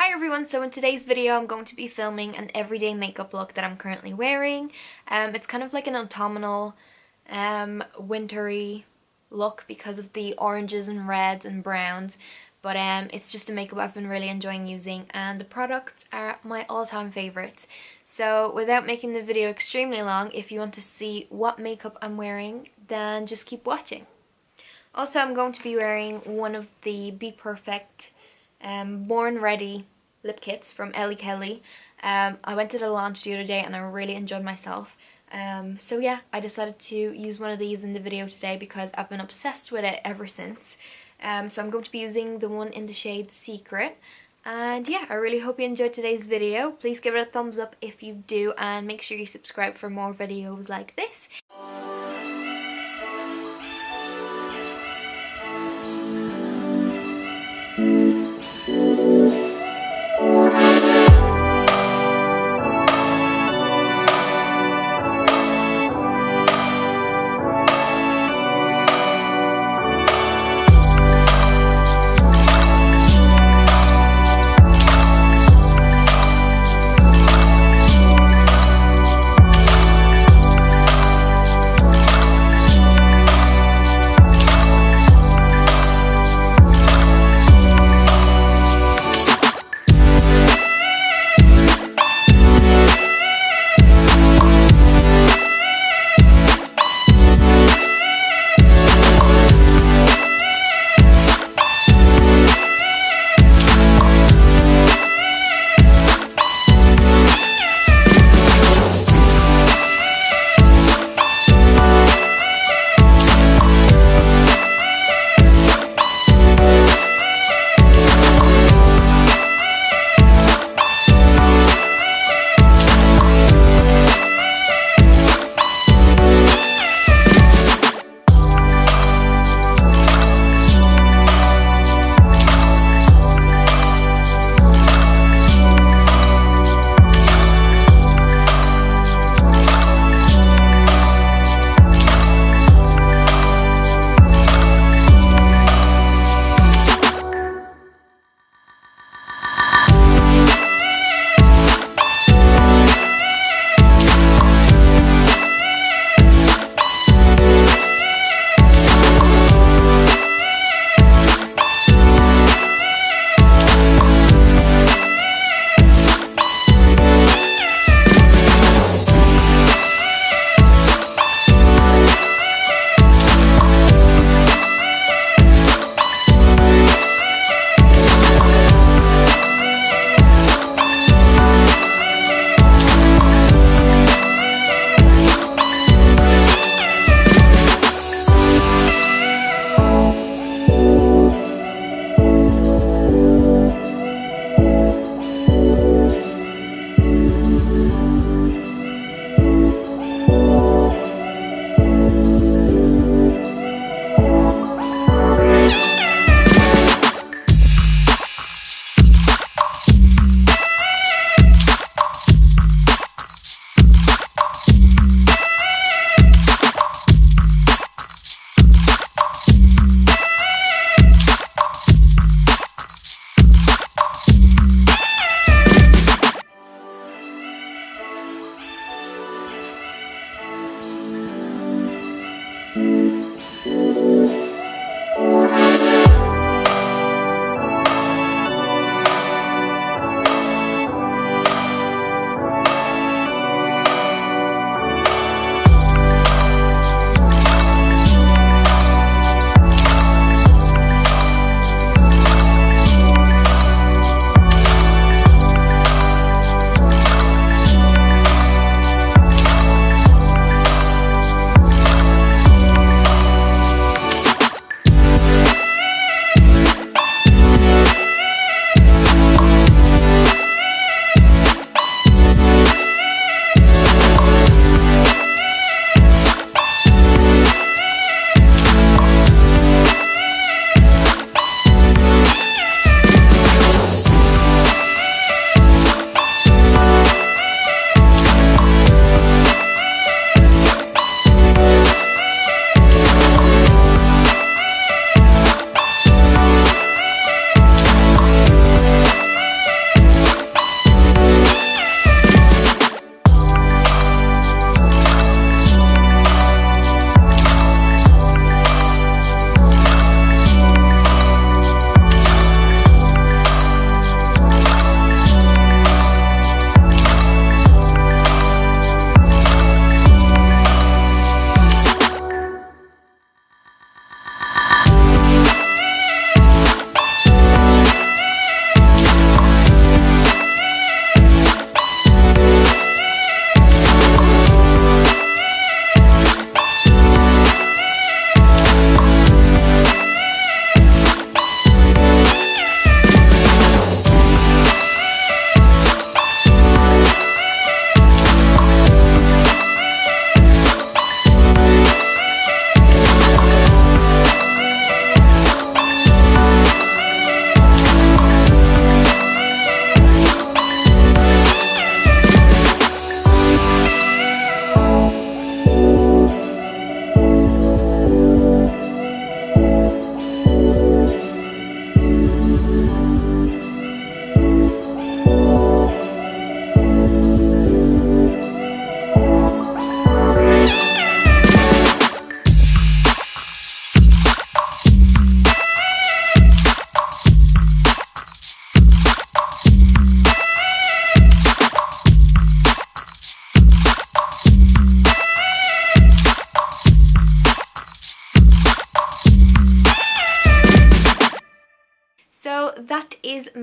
Hi everyone, so in today's video I'm going to be filming an everyday makeup look that I'm currently wearing. It's kind of like an autumnal, wintry look because of the oranges and reds and browns, but it's just a makeup I've been really enjoying using and the products are my all-time favourites. So without making the video extremely long, if you want to see what makeup I'm wearing, then just keep watching. Also, I'm going to be wearing one of the bPerfect Born Ready lip kits from Ellie Kelly. I went to the launch the other day and I really enjoyed myself. So yeah, I decided to use one of these in the video today because I've been obsessed with it ever since. So I'm going to be using the one in the shade Secret. And yeah, I really hope you enjoyed today's video. Please give it a thumbs up if you do and make sure you subscribe for more videos like this.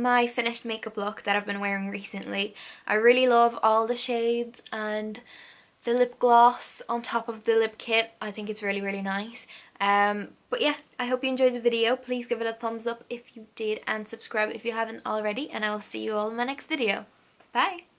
my finished makeup look that I've been wearing recently. I really love all the shades and the lip gloss on top of the lip kit. I think it's really, really nice. But yeah, I hope you enjoyed the video. Please give it a thumbs up if you did and subscribe if you haven't already, and I will see you all in my next video. Bye!